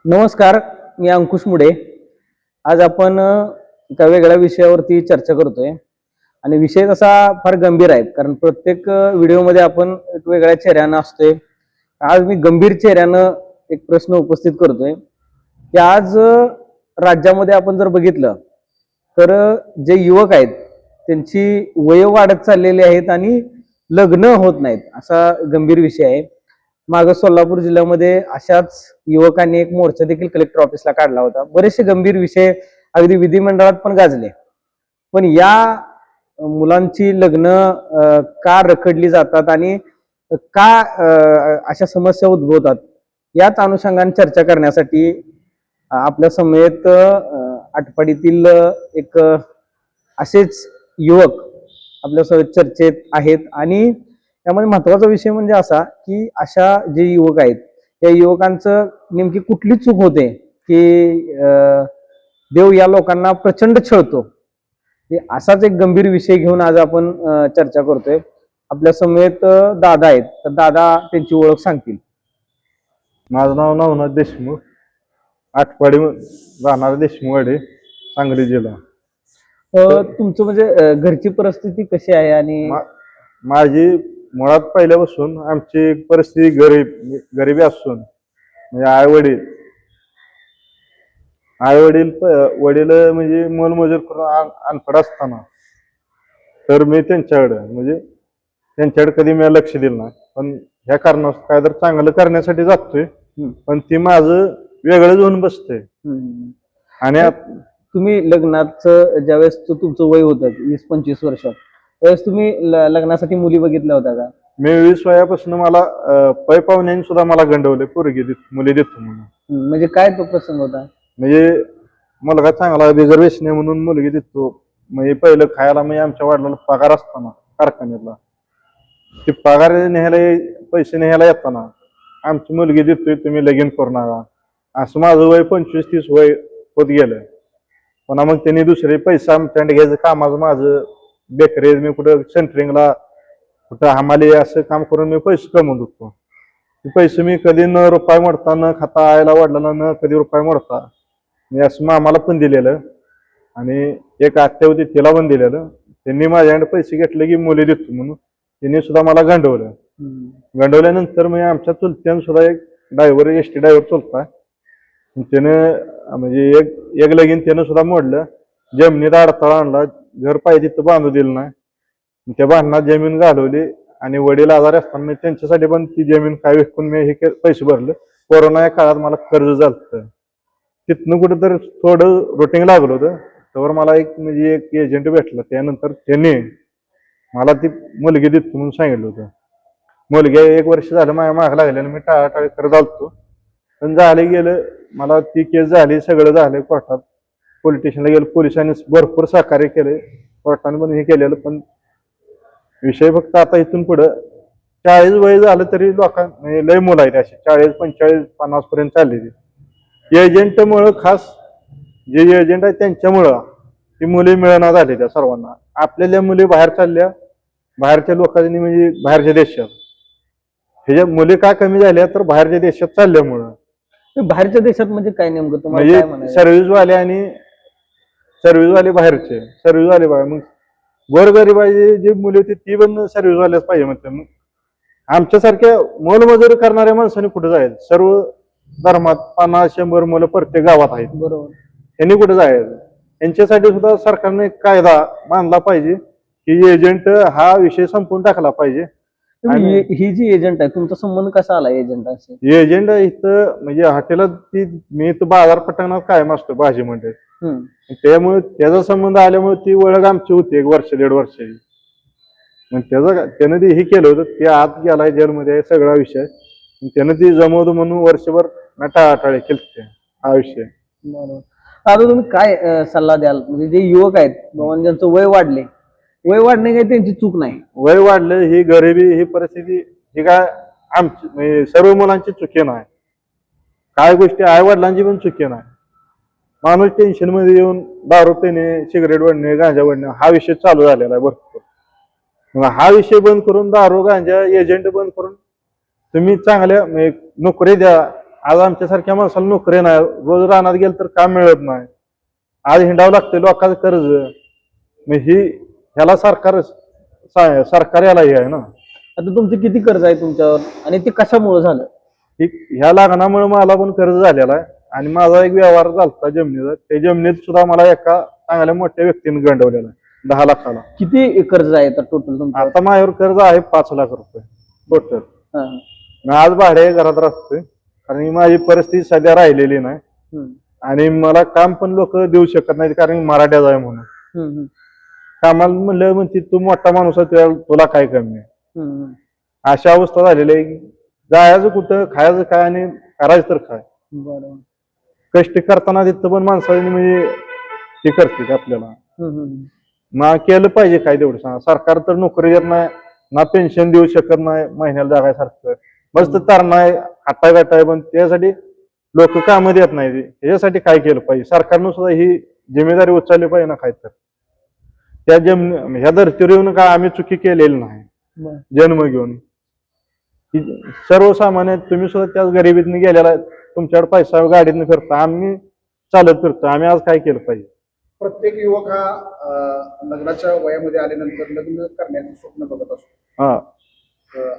नमस्कार, मी अंकुश मुडे. आज आपण एका वेगळ्या विषयावरती चर्चा करतोय आणि विषय तसा फार गंभीर आहे, कारण प्रत्येक व्हिडिओमध्ये आपण एक वेगळ्या चेहऱ्यानं असतोय. आज मी गंभीर चेहऱ्यानं एक प्रश्न उपस्थित करतोय की आज राज्यामध्ये आपण जर बघितलं तर जे युवक आहेत त्यांची वय वाढत चाललेली आहेत आणि लग्न होत नाहीत, असा गंभीर विषय आहे. मागे सोलापूर जिल्ह्यामध्ये अशाच युवकांनी एक मोर्चा देखील कलेक्टर ऑफिसला काढला होता. बरेचसे गंभीर विषय अगदी विधिमंडळात पण गाजले. पण या मुलांची लग्न का रखडली जातात आणि का अशा समस्या उद्भवतात, याच अनुषंगाने चर्चा करण्यासाठी आपल्या समेत आटपाडीतील एक असेच युवक आपल्या सोबत चर्चेत आहेत. आणि त्यामध्ये महत्वाचा विषय म्हणजे असा की अशा जे युवक आहेत या युवकांचं नेमकी कुठली चूक होते की देव या लोकांना प्रचंड छळतो. असाच एक गंभीर विषय घेऊन आज आपण चर्चा करतोय. आपल्या समेत दादा आहेत, तर दादा त्यांची ओळख सांगतील. माझं नाव नवनाथ देशमुख, आटपाडी राहणार देशमुखवाडी, सांगली जिल्हा. तुमचं म्हणजे घरची परिस्थिती कशी आहे? आणि माझी मुळात पहिल्यापासून आमची परिस्थिती गरिबी असून म्हणजे वडील म्हणजे मोलमजूर करून अनपड असताना तर मी त्यांच्याकडे कधी मी लक्ष दिलं नाही. पण ह्या कारणास काय तर चांगलं करण्यासाठी जातोय, पण ती माझं वेगळंच होऊन बसते. आणि तुम्ही लग्नाचं ज्यावेळेस तुमचं वय होतं 20-25 वर्ष, त्यावेळेस तुम्ही लग्नासाठी मुली बघितल्या होत्या का? मी 20 वयापासून मला पै पाहुण्यांनी सुद्धा मला गंडवले, मुली देतो म्हणून. म्हणजे काय तो प्रसंग होता? म्हणजे मुलगा चांगला रिझर्वेशन आहे म्हणून मुलगी देतो. म्हणजे पहिलं खायला म्हणजे आमच्या वडिलांना पगार असताना कारखान्यातला ते पगार न्यायला पैसे न्यायला येताना आमची मुलगी देतोय, तुम्ही लगीन करू नका, असं माझं वय 25-30 वय होत गेलं. पुन्हा मग त्यांनी दुसरे पैसा आमच्याकडे घ्यायचं कामाचं माझं बेकरी, मी कुठं सेंटरिंगला कुठं हमाली असं काम करून मी पैसे कमवत होतो. ते पैसे मी कधी न रुपये मोडता, न खाता, आईला वडिलांना न कधी रुपये मोडता मी असं मामाला पण दिलेलं आणि एक आत्या होती तिला पण दिलेलं. त्यांनी माझ्याकडे पैसे घेतले की मुली देतो म्हणून त्यांनी सुद्धा मला गंडवलं. गंडवल्यानंतर मी आमच्या चुलत्यानं सुद्धा एक ड्रायव्हर, एसटी ड्रायव्हर चुलता, त्यानं म्हणजे एक लगीन त्यानं सुद्धा मोडलं. जमिनीत अडथळा आणला, घर पाहिजे तिथं बांधू दिलं नाही. त्या भांडणात जमीन घालवली आणि वडील आजारी असताना मी त्यांच्यासाठी पण ती जमीन काय विकून मी हे पैसे भरले. कोरोना या काळात मला कर्ज झालं, तिथनं कुठं थोडं रुटीन लागलं होतं. त्यावर मला एक एजंट भेटला. त्यानंतर त्यांनी मला ती मुलगी देतो म्हणून सांगितलं होतं. मुलगी 1 वर्ष झालं माझ्या माग लागल्यानं मी टाळाटाळी करत आलतो, पण झाले गेलं. मला ती केस झाली, सगळं झालं. कोर्टात पोलीस स्टेशनला गेलं, पोलिसांनी भरपूर सहकार्य केले, कोर्टाने पण हे केलेलं. पण विषय फक्त आता इथून पुढं 40 वय झालं तरी लोकांना लय मुलं आहेत अशी 40, 45, 50 पर्यंत चाललेली. एजंटमुळं, खास जे एजंट आहेत त्यांच्यामुळं ती मुली मिळणार झाली त्या सर्वांना. आपल्याला मुली बाहेर चालल्या, बाहेरच्या लोकांनी म्हणजे बाहेरच्या देशात. ह्याच्या मुली का कमी झाल्या तर बाहेरच्या देशात चालल्यामुळं. बाहेरच्या देशात म्हणजे काय नेमकं तुम्हाला? म्हणजे सर्व्हिसवाले बाहेरचे सर्व्हिसवाले बाहेर, मग गोरगरिबाची जी मुली होती ती पण सर्व्हिसवाल्याच पाहिजे म्हणते. मग आमच्यासारख्या मोलमजुरी करणाऱ्या माणसांनी कुठे जायचं? सर्व धर्मात 50-100 मुलं प्रत्येक गावात आहेत, बरोबर. यांनी कुठे जायचं? यांच्यासाठी सुद्धा सरकारने एक कायदा मांडला पाहिजे की एजंट हा विषय संपवून टाकला पाहिजे. ही जी एजंट आहे, तुमचा संबंध कसा आला एजंटाशी? एजंट इथं म्हणजे हॉटेलात मी इथं बाजार पटकनात कायम असतो भाजी मंडईत, त्यामुळे त्याचा संबंध आल्यामुळे ती ओळख आमची होती 1 वर्ष 1.5 वर्षाची. मग त्यानं ते हे केलं होतं, ते आत गेलाय जेलमध्ये सगळा विषय. त्यानं ती जमवतो म्हणून वर्षभर टाळाटाळी केली हा विषय. बरोबर. आता तुम्ही काय सल्ला द्याल? म्हणजे जे युवक आहेत बाबा, ज्यांचं वय वाढणे काही त्यांची चूक नाही. वय वाढलं ही गरिबी, ही परिस्थिती, ही काय आमची म्हणजे सर्व मुलांची चुकी नाही. काय गोष्टी आई वडिलांची पण चुकी नाही. माणूस टेन्शन मध्ये येऊन दारू पिणे, सिगरेट वडणे, गांजा वडणे हा विषय चालू झालेला आहे भरपूर. मग हा विषय बंद करून दारू गांजा एजंट बंद करून तुम्ही चांगल्या नोकरी द्या, आज आमच्यासारख्या माणसाला नोकरी नाही, रोज रानात गेलं तर काम मिळत नाही, आज हिंडावं लागतं लोकांचं कर्ज. मग ह्याला सरकार याला हे आहे ना. आता तुमचं किती कर्ज आहे तुमच्यावर आणि ते कशामुळे झालं? ह्या लग्नामुळे मला पण कर्ज झालेला आहे आणि माझा एक व्यवहार झाला जमिनीचा, त्या जमिनीत सुद्धा मला एका चांगल्या मोठ्या व्यक्तीने गंडवलेला आहे 10 लाखाला. किती कर्ज आहे टोटल तुमचं? आता माझ्यावर कर्ज आहे 5 लाख रुपये टोटल. मी आज भाडे घरात राहतोय कारण माझी परिस्थिती सध्या राहिलेली नाही आणि मला काम पण लोक देऊ शकत नाहीत कारण मराठ्याचा आहे म्हणून. कामाला म्हणलं म्हणते तू मोठा माणूस आहे तुला काय कमी आहे. अशा अवस्था झालेली आहे. जायचं कुठं, खायचं काय आणि करायचं तर काय. कष्ट करताना तिथं पण माणसाने म्हणजे हे करते आपल्याला. मग केलं पाहिजे काय तेवढं सांगा. सरकार तर नोकरी देत नाही ना, पेन्शन देऊ शकत नाही महिन्याला जागायसारखं. मस्त तर नाही हाटाय गाठाय, पण त्यासाठी लोक कामं देत नाही. ह्याच्यासाठी काय केलं पाहिजे सरकारनं सुद्धा ही जिम्मेदारी उचलली पाहिजे ना. काय तर त्या ह्या धर्तीवर येऊन काय आम्ही चुकी केलेली नाही. जन्म घेऊन सर्वसामान्य तुम्ही सुद्धा त्याच गरिबीतनं गेलेला आहे. तुमच्याकडे पैसा गाडीतनं फिरता, आम्ही चालत फिरतो. आम्ही आज काय केलं पाहिजे? प्रत्येक युवक हा लग्नाच्या वयामध्ये आल्यानंतर लग्न करण्याचं स्वप्न बघत असतो.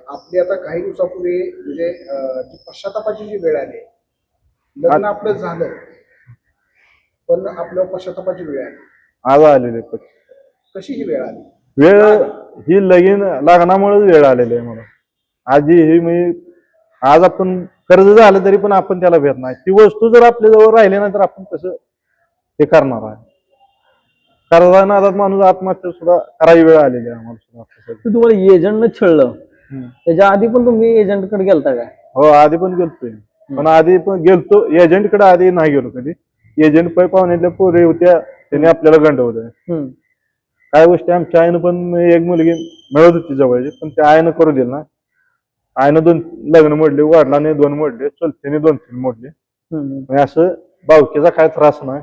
आपली आता काही दिवसापूर्वी म्हणजे जी पश्चातापाची जी वेळ आली, लग्न आपलं झालं पण आपल्या पश्चातापाची वेळ आली. आज आलेली कशी ही वेळ आली? वेळ ही लग्नामुळेच वेळ आलेली आहे मला. आजी ही मी आज आपण कर्ज झालं तरी पण आपण त्याला भेट नाही. ती वस्तू जर आपल्या जवळ राहिली नाही तर आपण कसं हे करणार आहे. कर्जा नादात माणूस आत्महत्या सुद्धा करायची वेळ आलेली आहे आम्हाला सुद्धा. तुम्हाला एजंटनं छळलं, त्याच्या आधी पण तुम्ही एजंटकडे गेलता काय? हो, आधी पण गेलतोय. पण आधी पण गेलतो एजंटकडे, आधी नाही गेलो कधी. एजंट पाहुण्यातल्या पोरी होत्या, त्यांनी आपल्याला गंडवलं. काय गोष्टी आमच्या आईनं पण एक मुलगी मिळत होती जवळची, पण त्या आईनं करू दिलं ना. आईनं 2 लग्न मोडले, वडिलांनी 2 मोडले, चुलत्याने 2-3 मोडले. असं भावकीचा काय त्रास नाही.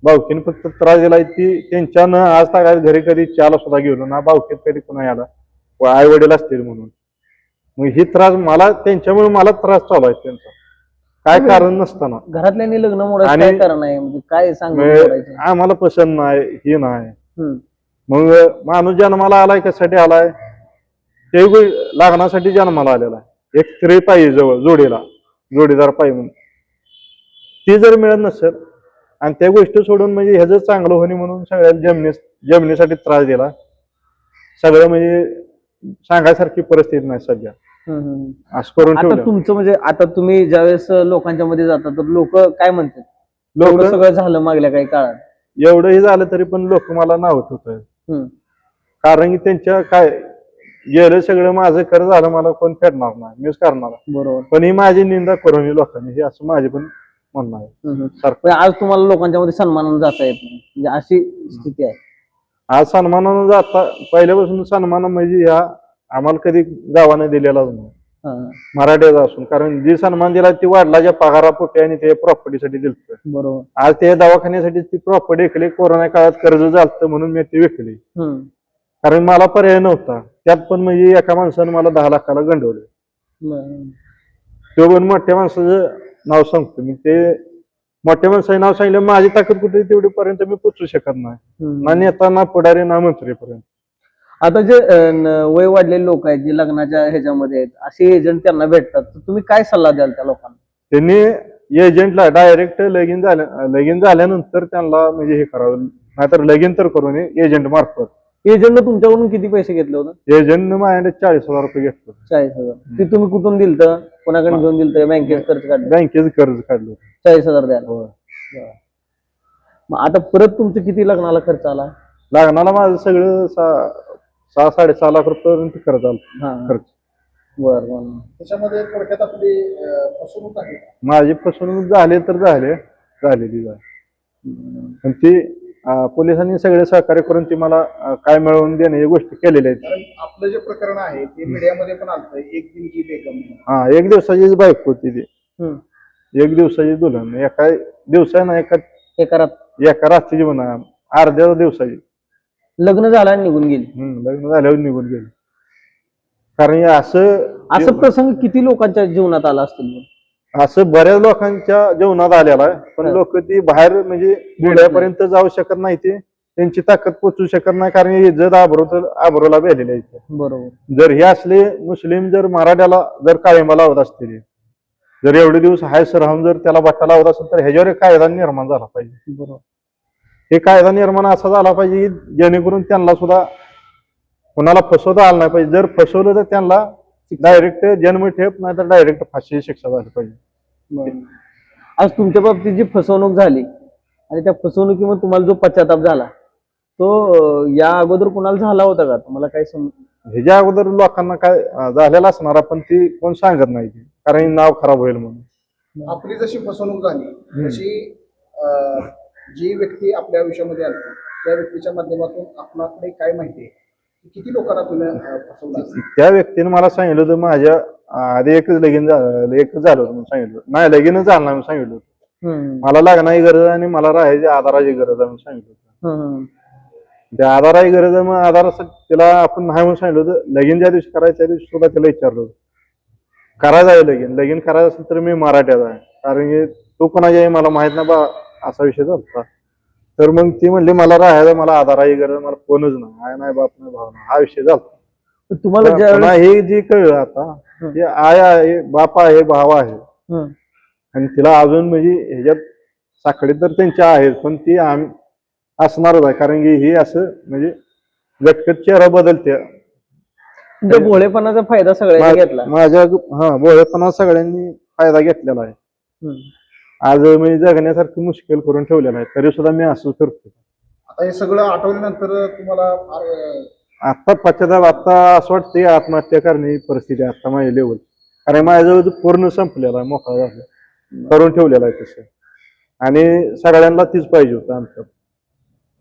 भावकीने फक्त त्रास दिलाय ती त्यांच्यानं आज तक घरी कधी चहाला सुद्धा गेलो ना, भावकीत कधी कुणा आला आई वडील असतील म्हणून. मग ही त्रास मला त्यांच्यामुळे मला त्रास चालू आहे त्यांचा, काय कारण नसताना. घरातल्यांनी लग्न मोडायचं काय कारण आहे म्हणजे काय सांगू? आम्हाला पसंत नाही, ही नाही. मग माणूस जन्माला आलाय कशासाठी आलाय? ते लग्नासाठी जन्माला आलेला आहे. एक स्त्री पाहिजे जवळ जोडीला, जोडीदार पाहिजे म्हणून. ती जर मिळत नसेल आणि त्या गोष्टी सोडून म्हणजे ह्याचं चांगलं होणे म्हणून सगळ्या जमिनीसाठी त्रास दिला. सगळं म्हणजे सांगायसारखी परिस्थिती नाही सध्या. असं करून आता तुमचं म्हणजे आता तुम्ही ज्यावेळेस लोकांच्या मध्ये जाता तर लोक काय म्हणतात? लोक सगळं झालं मागल्या काही काळात, एवढंही झालं तरी पण लोक मला नाव ठेवतात. कारण की त्यांच्या काय गेलं सगळं माझं खरं झालं, मला कोण फेडणार नाही, मीच करणार. बरोबर. पण ही माझी निंदा करून लोकांनी, हे असं माझे पण म्हणणं आहे. आज तुम्हाला लोकांच्या मध्ये सन्मानानं जाता येत नाही, म्हणजे अशी स्थिती आहे. आज सन्मानानं जाता, पहिल्यापासून सन्मान म्हणजे ह्या आम्हाला कधी गावाने दिलेलाच नाही मराठ्याचा असून. कारण जी सन्मान दिला ती वडिलाच्या पगारापोटी आणि ते प्रॉपर्टीसाठी दिलं. बरोबर. आज ते दवाखान्यासाठी ती प्रॉपर्टी विकली, कोरोना काळात कर्ज झालं म्हणून मी ती विकली. कारण मला पर्याय नव्हता. त्यात पण म्हणजे एका माणसानं मला 10 लाखाला गंडवलं. तो पण मोठ्या माणसाचं नाव सांगतो मी. ते मोठ्या माणसाचं नाव सांगितलं, माझी ताकद कुठे तेवढी पर्यंत मी पोचू शकत नाही, ना नेता ना पुढारी ना मंत्रीपर्यंत. आता जे वय वाढलेले लोक आहेत जे लग्नाच्या ह्याच्यामध्ये आहेत, असे एजंट त्यांना भेटतात, तर तुम्ही काय सल्ला द्याल त्या लोकांना? त्यांनी एजंटला डायरेक्ट लगीन झाल्यानंतर त्यांना म्हणजे हे करावं, नाहीतर लगीन तर करू नये एजंट मार्फत. एजंटनं तुमच्याकडून किती पैसे घेतले होते? एजंटनं माझ्याकडे 40,000 रुपये घेतलं. 40,000. ते तुम्ही कुठून दिलतं, कोणाकडे घेऊन दिलतं? बँकेत कर्ज काढलं? बँकेचं कर्ज काढलं. 40,000 द्यायला. मग आता परत तुमचं किती लग्नाला खर्च आला? लग्नाला माझं सगळं 6-6.5 लाख रुपये कर्ज आलं. खर्च. बरं. त्याच्यामध्ये थोडक्यात आपली फसवणूक आहे. माझी फसवणूक झालेली आहे. पण ती पोलिसांनी सगळे सहकार्य करून ती मला काय मिळवून देणे या गोष्टी केलेल्या आहेत. कारण आपलं जे प्रकरण आहे ते मीडियामध्ये पण आलं, एक दिन की बेगम. 1 दिवसाचीच बाईक होती ती. 1 दिवसाची दुल्हन, एका दिवसानं एका रात्रीची म्हणा, अर्ध्या दिवसाची. लग्न झालं निघून गेली. लग्न झाल्यावर निघून गेली. कारण असं प्रसंग किती लोकांच्या जीवनात आला असतील? असं बऱ्याच लोकांच्या जीवनात आलेलं आहे, पण हा. लोक ती बाहेर म्हणजे डोळ्यापर्यंत जाऊ शकत नाही, ते त्यांची ताकद पोचू शकत नाही, कारण इज्जत आबरूला बेलेली आहे इथे. बरोबर. जर हे असले मुस्लिम जर मराठ्याला जर काळिंबा लावत असतील, जर एवढे दिवस हायस राहून जर त्याला बट्टा लावत असेल, तर ह्याच्यावर एक कायदा निर्माण झाला पाहिजे. बरोबर. हे कायदा निर्माण असा झाला पाहिजे की जेणेकरून त्यांना सुद्धा कोणाला फसवता आलं नाही पाहिजे. जर फसवलं तर त्यांना डायरेक्ट जन्मठेप नाही तर डायरेक्ट फाशीची शिक्षा झाली पाहिजे. बरोबर. आज तुमच्या बाबतीत जी फसवणूक झाली आणि त्या फसवणुकीमुळे तुम्हाला जो पश्चाताप झाला तो या अगोदर कुणाला झाला होता का? तुम्हाला काय ह्याच्या अगोदर लोकांना काय झालेला असणार, पण ती कोण सांगत नाही, कारण नाव खराब होईल म्हणून. आपली जशी फसवणूक झाली तशी जी व्यक्ती आपल्या आयुष्यामध्ये आली त्या व्यक्तीच्या माध्यमातून आपल्याकडे काय माहिती आहे, किती लोकांना तुम्ही फसवलं असेल? त्या व्यक्तीने मला सांगितलं होतं माझ्या आधी एकच लगीन झालं, एकच झालं होतं म्हणून सांगितलं. नाही, लगीनच झालं नाही म्हणून सांगितलं होतं. मला लग्नाची गरज आहे आणि मला राहायची आधाराची गरज आहे म्हणून सांगितलं होतं. त्या आधाराची गरज आहे, मग आधारासाठी तिला आपण नाही म्हणून सांगितलं होतं. लगीन ज्या दिवशी करायचं त्या दिवशी सुद्धा तिला विचारलं होतं करायचं आहे लगीन करायचं असेल तर मी मराठ्याचा आहे, कारण की तो कोणाच्या आहे मला माहित नाही बा, असा विषय झाला. तर मग ती म्हणली मला राहायचं, मला आधाराची गरज, मला कोणच नाही, आय नाही बाप नाही भाव नाही, हा विषय झाला. तुम्हाला हे जे कळलं आता, हे आय आहे, बाप आहे, भाव आहे, आणि तिला अजून म्हणजे ह्याच्यात साखळी तर त्यांच्या आहेत, पण ती असणारच आहे, कारण की हे असं म्हणजे गटकट चेहरा बदलते. भोळेपणाचा फायदा सगळ्यांनी घेतला. माझ्या भोळेपणा सगळ्यांनी फायदा घेतलेला आहे. आज मी जगण्यासारखं मुश्किल करून ठेवलेलं आहे, तरी सुद्धा मी असं करतो. आता हे सगळं आठवल्यानंतर तुम्हाला आता पश्चाताप, आता असं वाटतं आत्महत्या करण्याची परिस्थिती आता माझ्या लेवल, कारण माझ्याजवळ पूर्ण संपलेला आहे, मोकळा झाला, करून ठेवलेला आहे तसं. आणि सगळ्यांना तीच पाहिजे होतं आमच्यात,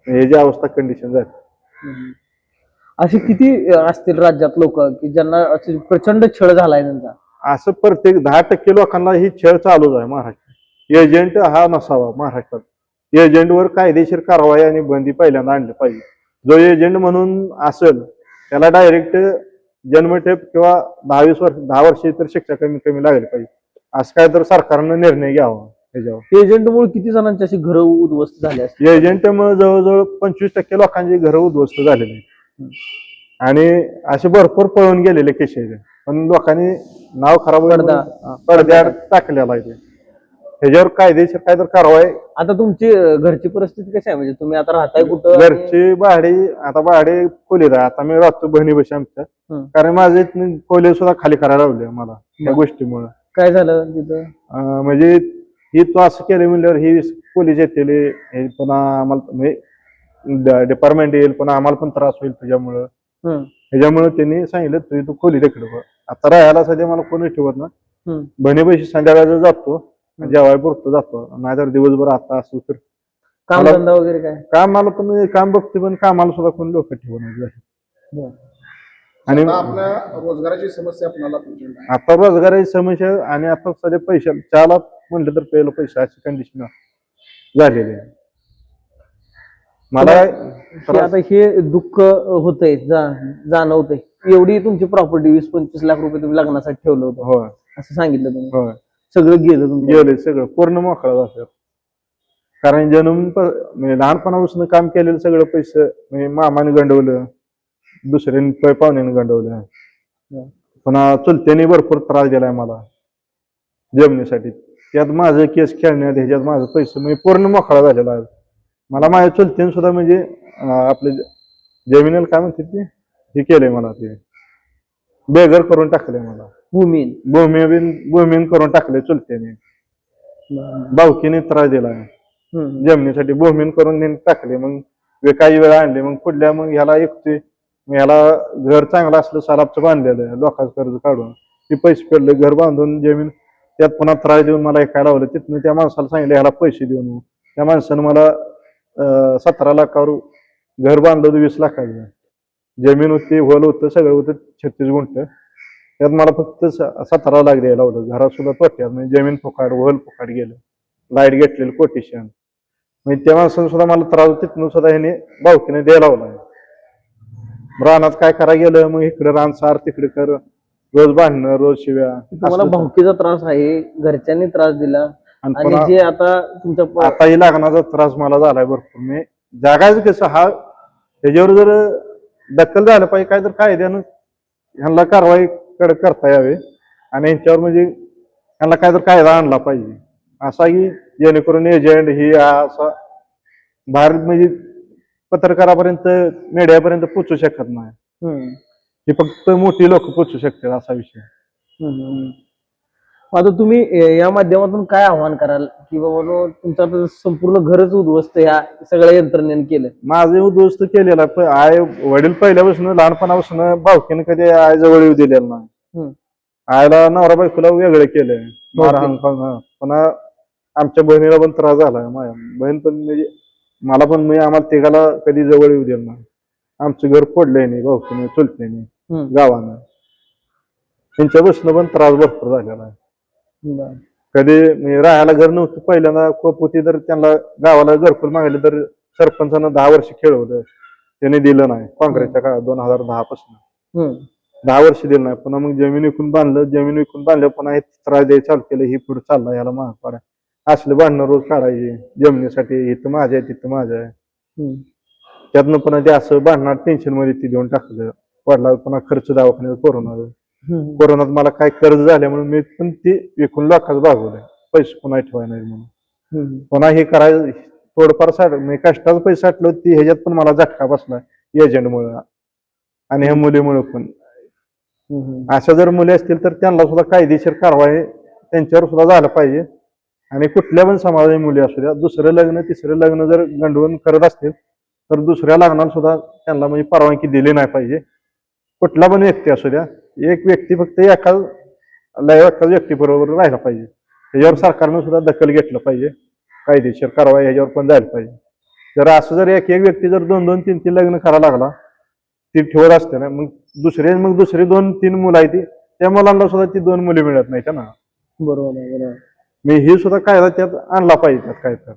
हे जी अवस्था कंडिशन झाली. असे किती असतील राज्यात लोक की ज्यांना प्रचंड छळ झालाय त्यांचा? असं प्रत्येक 10% लोकांना ही छळ चालूच आहे महाराष्ट्रात. एजंट हा नसावा महाराष्ट्रात. एजंटवर कायदेशीर कारवाई आणि बंदी पहिल्यांदा आणली पाहिजे. जो एजंट म्हणून असेल त्याला डायरेक्ट जन्मठेप किंवा 10 वर्ष तर शिक्षा कमी लागली पाहिजे, असं काय तर सरकारनं निर्णय घ्यावा त्याच्यावर. एजंटमुळे किती जणांची अशी घरं उद्ध्वस्त झाली असतील? एजंटमुळे जवळजवळ 25% लोकांची घरं उद्ध्वस्त झालेली आहेत, आणि असे भरपूर पळून गेलेले केस आहेत, पण लोकांनी नाव खराब पडद्यावर टाकलेला आहे. ह्याच्यावर कायदेशीर काय तर कारवाई. आता तुमची घरची परिस्थिती कशी आहे, म्हणजे तुम्ही आता राहताय कुठं? घरची भाडे खोलीत आहे. आता मी राहतो बहिणी बशी आमच्या, कारण माझे खोली सुद्धा खाली करायला लावली मला या गोष्टीमुळे. काय झालं तिथं? म्हणजे ही तू असं केलं म्हणल्यावर ही पोलीस येतील, हे पुन्हा आम्हाला म्हणजे डिपार्टमेंट येईल, पुन्हा आम्हाला पण त्रास होईल तुझ्यामुळं. ह्याच्यामुळे त्यांनी सांगितलं तू खोली तिकडे. आता राहायला सध्या मला कोणी ठेवत ना, बहिणी बशी संध्याकाळचा जातो, जेवाय पुरतो जातो, नाहीतर दिवसभर आता असं तर काम धंदा वगैरे काय? कामाला पण काम बघते, पण कामाला सुद्धा कोणी लोक ठेवणार. आणि आपल्या रोजगाराची समस्या आपल्याला आता रोजगाराची समस्या, आणि आता सध्या पैसे चहाला म्हटलं तर पहिलं पैसे अशी कंडिशन झालेली आहे मला. आता हे दुःख होतंय, जाणवतंय. एवढी तुमची प्रॉपर्टी 20-25 लाख रुपये तुम्ही लग्नासाठी ठेवलं होतं, होय असं सांगितलं तुम्ही. होय, सगळं गेलं गेले, सगळं पूर्ण मोकळा झालं. कारण म्हणजे लहानपणापासून काम केलेलं सगळं पैसे म्हणजे मामाने गंडवलं, दुसऱ्याने पाहुण्याने गंडवलं, पुन्हा चुलत्याने भरपूर त्रास दिलाय मला जमिनीसाठी. त्यात माझं केस खेळण्यात ह्याच्यात माझं पैसे म्हणजे पूर्ण मोकळा झालेला आहे. मला माझ्या चुलत्याने सुद्धा म्हणजे आपले जमिनीला काय म्हणते ते हे केलंय, मला ते बेघर करून टाकलंय, मला भूमीन करून टाकले चुलत्याने. भावकीने त्रास दिलाय जमिनीसाठी, भूमीन करून टाकले. मग काही वेळा आणले, मग पुढल्या मग ह्याला एकटे, ह्याला घर चांगलं असलं सलाबचं बांधलेलं, लोकांचं कर्ज काढून ते पैसे फेडले, घर बांधून जमीन, त्यात पुन्हा त्रास देऊन मला ऐकायला लावलं. तिथनं त्या माणसाला सांगितलं ह्याला पैसे देऊन, त्या माणसानं मला 17 लाखावर घर बांधलं होतं, 20 लाखाचं. जमीन होती, होल होतं, सगळं होतं 36 गुंठ. त्यात मला फक्त 17 लाख द्यायला लावलं. घरात सुद्धा तोट्यात, म्हणजे जमीन फुकाड, होल फुकाड गेलं, लाईट घेतलेलं कोटेशन. म्हणजे त्या माणसानं सुद्धा मला त्रास, तिथनं सुद्धा ह्याने भावकीने द्यायला लावला. रानात काय करा गेलं, मग इकडे रान सार, तिकडे कर, रोज भांडणं, रोज शिव्या. तुम्हाला असलं. भावकीचा त्रास आहे, घरच्यांनी त्रास दिला आणि आणि पुन्हा जे आता तुमच्या आताही लागण्याचा त्रास मला झालाय भरपूर. मी जागायचं कसं हा त्याच्यावर जर दखल झालं पाहिजे, काय तर कायद्यानं ह्यांना कारवाई करता यावे आणि यांच्यावर म्हणजे ह्यांना काय तर कायदा आणला पाहिजे असा की जेणेकरून एजंट ही असा बाहेर म्हणजे पत्रकारापर्यंत मीडियापर्यंत पोचू शकत नाही. हम्म. ही फक्त मोठी लोक पोचू शकतात असा विषय. हम्म. आता तुम्ही या माध्यमातून काय आव्हान कराल की बाबा तुमचं आता संपूर्ण घरच उद्ध्वस्त या सगळ्या यंत्रणेने केलं? माझे उद्ध्वस्त केलेला आय वडील पहिल्यापासून लहानपणापासून भावकीने कधी आई जवळ येऊ दिलेलं नाही. हम्म. आईला नवरा बायकोला वेगळं केलंय मारहाण करून. पुन्हा आमच्या बहिणीला पण त्रास झालाय. माझ्या बहीण पण म्हणजे मला पण मी आम्हाला तिघाला कधी जवळ येऊ दिलं नाही. आमचं घर फोडलंय नाही भावकीने चुलत्याने गावानं. त्यांच्या बसणं पण त्रास भरपूर झालेला आहे. कधी राहायला घर नव्हतं पहिल्यांदा कोप होती तर त्यांना गावाला घरकुल मागले तर सरपंचानं 10 वर्ष खेळवलं, त्याने दिलं नाही. काँग्रेसच्या काळात 2010 पासून 10 वर्ष दिलं नाही. पुन्हा मग जमीन विकून बांधलं, जमीन विकून बांधलं पुन्हा हे त्रास द्यायला चालू केलं. ही पुढे चालला याला महाग पडा असले भांडणं रोज काढायचे जमिनीसाठी, इथं माझ्या आहे तिथं माझ्या आहे. त्यातनं पुन्हा ते असं भांडणार टेन्शन मध्ये ती देऊन टाकलं. पडला पुन्हा खर्च दवाखान्यात कोरोनात मला काय कर्ज झाल्यामुळे मी पण ते विकून लाखाच भागवलंय. पैसे पुन्हा ठेवाय नाही म्हणून. पुन्हा हे करायचं थोडंफार म्हणजे कष्टाचं पैसे साठलो ती ह्याच्यात पण मला झटका बसला एजंटमुळे आणि ह्या मुलीमुळे पण. अशा जर मुली असतील तर त्यांना सुद्धा कायदेशीर कारवाई त्यांच्यावर सुद्धा झालं पाहिजे. आणि कुठल्या पण समाजाची मुली असू द्या, दुसरं लग्न तिसरं लग्न जर गंडवून करत असतील तर दुसऱ्या लग्नाला सुद्धा त्यांना म्हणजे परवानगी दिली नाही पाहिजे. कुठला पण व्यक्ती असू द्या, एक व्यक्ती फक्त एकाच व्यक्तीबरोबर राहिला पाहिजे. ह्याच्यावर सरकारनं सुद्धा दखल घेतलं पाहिजे. कायदेशीर कारवाई ह्याच्यावर पण जायला पाहिजे. जर असं जर एक व्यक्ती जर 2-2, 3-3 लग्न करायला लागला ती ठेवत असते ना, मग दुसरी 2-3 मुलं आहेत त्या मुलांना सुद्धा ती 2 मुली मिळत नाही ना. बरोबर. मी ही सुद्धा कायदा त्यात आणला पाहिजे त्यात काय तर.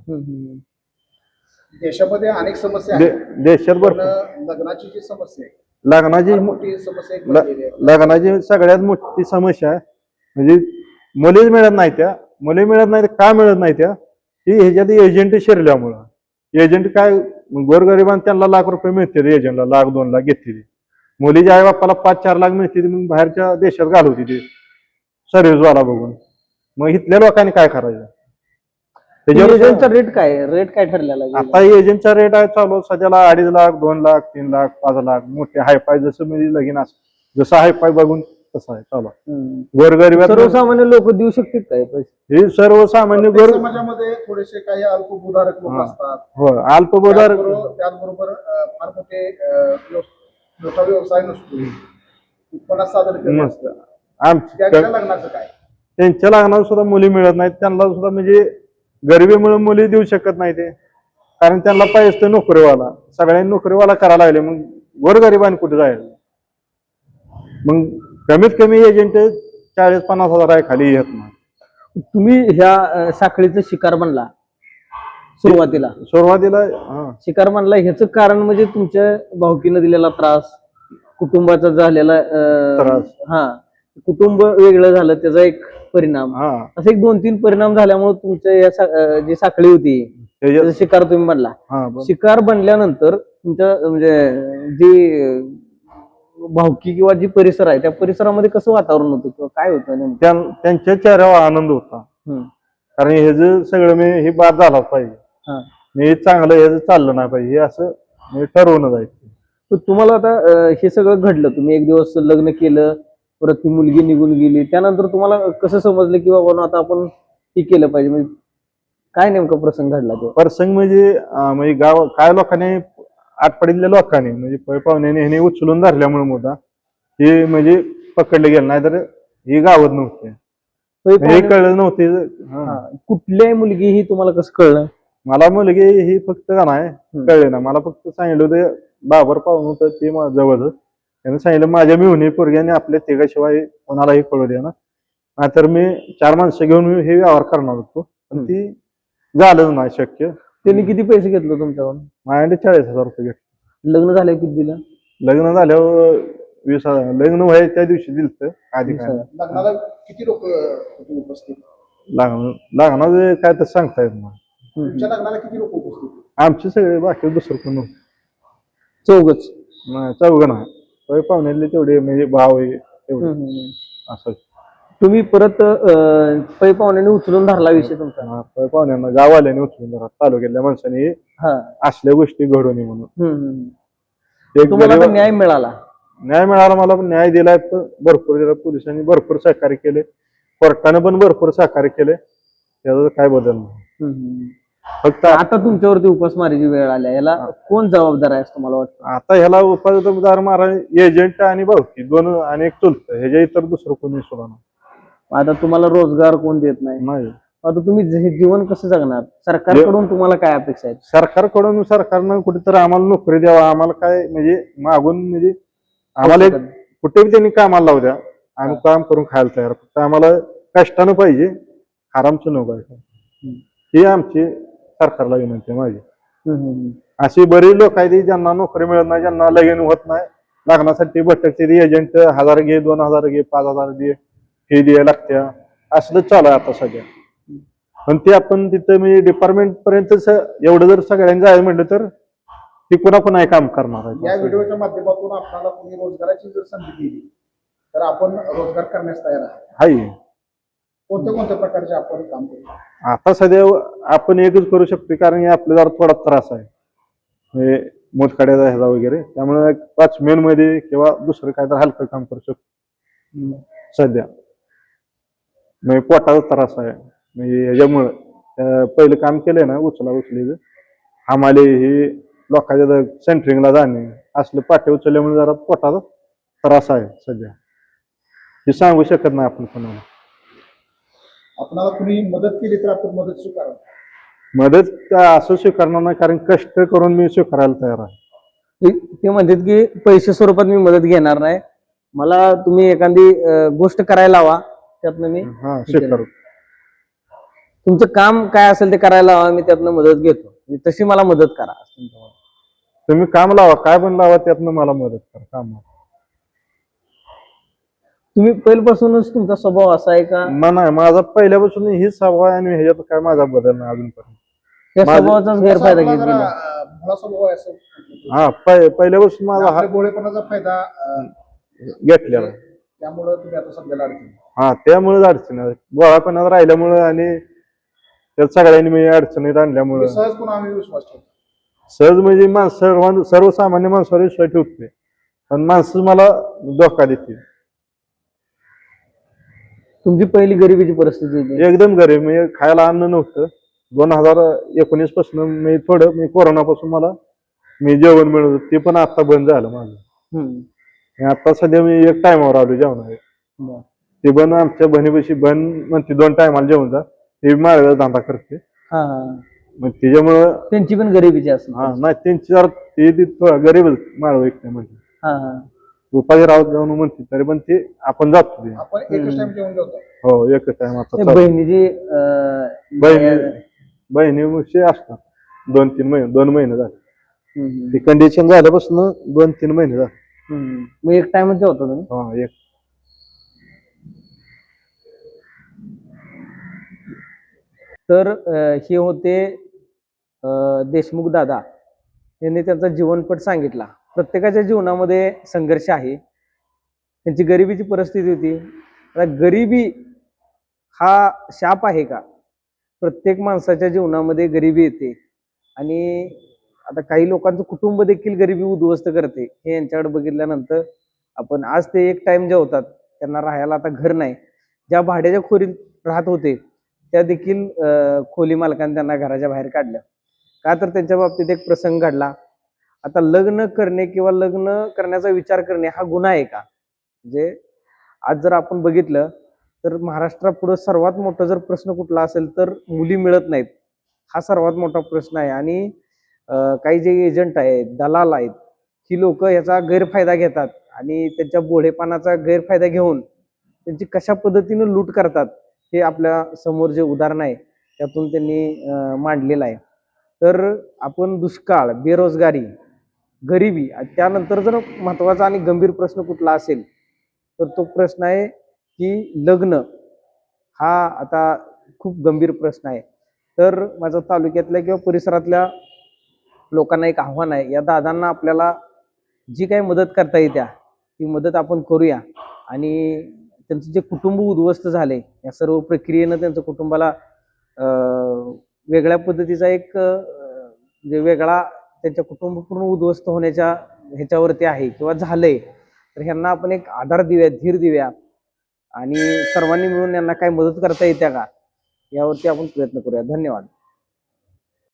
देशामध्ये अनेक समस्या आहेत. देशात पण भरपूर लग्नाची जी समस्या आहे लग्नाची फार मोठी समस्या एक बनलेली आहे. लग्नाची सगळ्यात मोठी समस्या म्हणजे मुलीच मिळत नाही त्या. मुली मिळत नाही का मिळत नाही त्या की ह्याच्यात एजंट शिरल्यामुळं. एजंट काय गोरगरिबांना त्यांना लाख रुपये मिळते एजंटला, 1-2 लाख घेतली. मुलीच्या आई बाप्पाला 5-4 लाख मिळते मग बाहेरच्या देशात घालवते ते सर्व्हिसवाला बघून. मग इथल्या लोकांनी काय करायचं? एजंटचा रेट काय ठरलेला आहे? आता एजंटचा रेट आहे चालू सध्याला 2.5 लाख, 2 लाख, 3 लाख, 5 लाख. मोठे हायफाय जसं म्हणजे लगीन असं जसं हायफाय बघून तसं आहे चालू. गोरगरिबात सर्वसामान्य लोक देऊ शकतात काय पैसे? हे सर्वसामान्य प्रत्येक समाजामध्ये थोडेसे काही अल्पभूधारक लोक असतात. हो अल्पभूधारक. त्याचबरोबर फार मोठा व्यवसाय नसतो, उत्पन्न सादर केलं नसतं. त्यांच्या लग्नाचं काय? त्यांच्या लग्नाला सुद्धा मुली मिळत नाहीत. त्यांना सुद्धा म्हणजे गरिबीमुळे मुली देऊ शकत नाही ते. कारण त्यांना पाहिजे नोकरीवाला. सगळ्यांनी नोकरीवाला करायला लागले मग गोरगरिबांनी कुठे जायला? मग कमीत कमी एजंट 40-50 हजार आहे खाली येत नाही. तुम्ही ह्या साखळीचा शिकार बनला सुरुवातीला शिकार बनला ह्याचं कारण म्हणजे तुमच्या भावकीनं दिलेला त्रास, कुटुंबाचा झालेला त्रास. कुटुंब वेगळं झालं त्याचा एक परिणाम, असे एक 2-3 परिणाम झाल्यामुळे तुमच्या या जी साखळी होती त्याचा शिकार तुम्ही बनला. शिकार बनल्यानंतर तुमच्या म्हणजे जी भावकी किंवा जी परिसर आहे त्या परिसरामध्ये कसं वातावरण होतं किंवा काय होतं? त्यांच्या चेहऱ्यावर आनंद होता. कारण हे जे सगळं मी हे बाद झाला पाहिजे, मी चांगलं हे चाललं नाही पाहिजे हे असं ठरवून जायचं. तुम्हाला आता हे सगळं घडलं, तुम्ही एक दिवस लग्न केलं, परत ती मुलगी निघून गेली, त्यानंतर तुम्हाला कसं समजलं की बाबा आता आपण हे केलं पाहिजे? म्हणजे काय नेमका प्रसंग घडला? तो प्रसंग म्हणजे गाव काय लोकांनी आटपाडीतल्या लोकांनी म्हणजे पाहुण्याने ह्याने उचलून धरल्यामुळे मोठा हे म्हणजे पकडले गेलं नाही तर ही गावात नव्हते, हे कळलं नव्हते. कुठल्याही मुलगी ही तुम्हाला कसं कळलं? मला मुलगी ही फक्त का नाही कळले ना, मला फक्त सांगितलं होतं बाबर पाहून होतं ते जवळच, त्याने सांगितलं माझ्या मिळून पोरग्याने आपल्या तिघाशिवाय कोणालाही कळू द्या ना, तर मी 4 माणसं घेऊन हे व्यवहार करणार होतो, पण ती झालंच नाही शक्य. त्यांनी किती पैसे घेतले तुमच्याकडून? माझ्याकडे 40,000 रुपये घेतले. लग्न झाल्यावर किती दिलं? लग्न झाल्यावर लग्न व्हायच्या त्या दिवशी दिलत आधी काय लग्नाला किती लोक होते उपस्थित? लग्नाचं काय तर सांगता येत नाही. तुमच्या लग्नाला किती लोक उपस्थित होते? आमचे सगळे बाकी दुसरं कोण नव्हतं. चौघच. चौघ नाही पाहुण्यातले तेवढे म्हणजे भाव आहे तेवढे असं. तुम्ही परत पै पाहुण्याने उचलून धरला विषय तुमचा. पाहुण्यांना गाववाल्याने उचलून धरा, तालुक्यातल्या माणसाने हा. असल्या गोष्टी घडू नये म्हणून. तुम्हाला आता न्याय मिळाला? न्याय मिळाला मला, पण न्याय दिलाय भरपूर दिला. पोलिसांनी भरपूर सहकार्य केले, कोर्टाने पण भरपूर सहकार्य केले. त्याचा काय बदल नाही. फक्त आता तुमच्यावरती उपासमारीची वेळ आल्या, याला कोण जबाबदार आहे असं तुम्हाला वाटतं? आता ह्याला उपासदार मारा एजंट आणि भावकी दोन आणि एक चुलत, ह्याच्या इतर दुसरं कोणी सुद्धा नाही. आता तुम्हाला रोजगार कोण देत नाही, आता तुम्ही हे जीवन कसं जगणार? सरकारकडून तुम्हाला काय अपेक्षा आहेत? सरकारनं कुठेतरी आम्हाला नोकरी द्यावा. आम्हाला काय म्हणजे मागून म्हणजे आम्हाला कुठेही त्यांनी कामाला लावू द्या, आम्ही काम करून खायला तयार. फक्त आम्हाला कष्टानं पाहिजे, आरामचं नको आहे. ही आमची सरकारला विनंती आहे माझी. अशी बरीच लोक आहेत ज्यांना नोकरी मिळत नाही, ज्यांना लगीन होत नाही, लग्नासाठी भटकते एजंट 1000 घे, 2000 घे, 5000 घे, फी द्यायला लागत्या. असलं चालू आहे आता सध्या. पण ते आपण तिथं म्हणजे डिपार्टमेंट पर्यंत एवढं जर सगळ्यांनी जायचं म्हटलं तर ती कुणा काम करणार आहे. या व्हिडिओच्या माध्यमातून आपल्याला कोणी रोजगाराची जर संधी दिली तर आपण रोजगार करण्यास तयार आहे. कोणत्या प्रकारचे आपण काम करू? आता सध्या आपण एकच करू शकतो, कारण आपल्याला जरा थोडा त्रास आहे म्हणजे मोजकाड्याचा ह्याचा वगैरे. त्यामुळे 5 मेन मध्ये किंवा दुसरं काय तर हलकं काम करू शकतो सध्या. म्हणजे पोटाचा त्रास आहे म्हणजे ह्याच्यामुळं पहिलं काम केलंय ना उचलीचं आम्हाला हे लोकांच्या सेंटरिंगला जाणे असलं पाठी उचलल्यामुळे जरा पोटाचा त्रास आहे सध्या. हे सांगू शकत नाही आपण कोणाला. आपल्याला कुणी मदत केली तर आपण मदत स्वीकारावी. मदत असं स्वीकारणार नाही, कारण कष्ट करून मी स्वीकारायला तयार आहे. ते म्हणतात की पैसे स्वरूपात मी मदत घेणार नाही, मला तुम्ही एखादी गोष्ट करायला लावा, त्यातनं मी स्वीकारू. तुमचं काम काय असेल ते करायला लावा, मी त्यातनं मदत घेतो. तशी मला मदत करा. तुम्ही काम लावा, काय पण लावा, त्यातनं मला मदत करा काम. तुम्ही पहिल्यापासूनच तुमचा स्वभाव असा आहे का? नाही, माझा पहिल्यापासून हीच स्वभाव आहे आणि ह्याच्यात काय माझा बदल नाही अजूनपर्यंत. त्या स्वभावाचाच गैरफायदा घेत गेला. मला स्वभाव आहे असं. पहिल्यापासून माझा हा भोळेपणाचा फायदा घेतलेला, त्यामुळे तुम्ही आता सध्याला अडचण. त्यामुळेच अडचण आहे. गोळापणात राहिल्यामुळे आणि त्यात सगळ्यांनी मी अडचणीत आणल्यामुळे सहज पण आम्ही विश्वास ठेवतो. सहज म्हणजे सर्वसामान्य माणसावर विश्वास ठेवते, पण माणसं मला धोका देते. तुमची पहिली गरिबीची परिस्थिती होती? एकदम गरीब, म्हणजे खायला अन्न नव्हतं. 2019 पासून मी कोरोनापासून मला जेवण मिळत होतं, ते पण आता बंद झालं माझं. आता सध्या मी एक टायमावर आलो जेवणावर. ते पण आमच्या बहिणीपाशी बहीण म्हणते 2 टायमाला जेवण जा, ते माळव्याचा धंदा करते. मग त्याच्यामुळं त्यांची पण गरिबीची असते. नाही, त्यांची जरा ते गरीबच माळव एक म्हणजे उपाधी राहत जाऊन म्हणते, तरी पण ते आपण जातो. आपण एकच टाइम जेवण जेवतो. हो, एकच टाइम. आता बहिणी असतात 2-3 महिने, 2 महिने झाले कंडिशन झाल्यापासून 2-3 महिने झाले. मग एक टाइमच जेवतो तुम्ही? एक. तर हे होते देशमुख दादा, यांनी त्यांचा जीवनपट सांगितला. प्रत्येकाच्या जीवनामध्ये संघर्ष आहे. त्यांची गरिबीची परिस्थिती होती. आता गरिबी हा शाप आहे का? प्रत्येक माणसाच्या जीवनामध्ये गरिबी येते आणि आता काही लोकांचं कुटुंब देखील गरिबी उद्ध्वस्त करते. हे यांच्याकडे बघितल्यानंतर आपण आज ते एक टाइम जेवतात, त्यांना राहायला आता घर नाही. ज्या भाड्याच्या खोलीत राहत होते त्या देखील खोली मालकाने त्यांना घराच्या बाहेर काढलं. का तर त्यांच्या बाबतीत एक प्रसंग घडला. आता लग्न करणे किंवा लग्न करण्याचा विचार करणे हा गुन्हा आहे का? म्हणजे आज जर आपण बघितलं तर महाराष्ट्रापुढे सर्वात मोठा जर प्रश्न कुठला असेल तर मुली मिळत नाहीत, हा सर्वात मोठा प्रश्न आहे. आणि काही जे एजंट आहेत, दलाल आहेत, ही लोक याचा गैरफायदा घेतात आणि त्यांच्या भोळेपणाचा गैरफायदा घेऊन त्यांची कशा पद्धतीने लूट करतात हे आपल्या समोर जे उदाहरण आहे त्यातून त्यांनी मांडलेलं आहे. तर आपण दुष्काळ, बेरोजगारी गरिबी, त्यानंतर जर महत्वाचा आणि गंभीर प्रश्न कुठला असेल तर तो प्रश्न आहे की लग्न. हा आता खूप गंभीर प्रश्न आहे. तर माझ्या तालुक्यातल्या किंवा परिसरातल्या लोकांना एक आव्हान आहे, या दादांना आपल्याला जी काही मदत करता येत्या ती मदत आपण करूया. आणि त्यांचं जे कुटुंब उद्ध्वस्त झाले या सर्व प्रक्रियेनं त्यांच्या कुटुंबाला वेगळ्या पद्धतीचा एक म्हणजे वेगळा त्यांच्या कुटुंब पूर्ण उद्ध्वस्त होण्याच्या ह्याच्यावरती आहे किंवा झालंय. तर ह्यांना आपण एक आधार देऊया, धीर देऊया आणि सर्वांनी मिळून यांना काय मदत करता येत्या का यावरती आपण प्रयत्न करूया. धन्यवाद.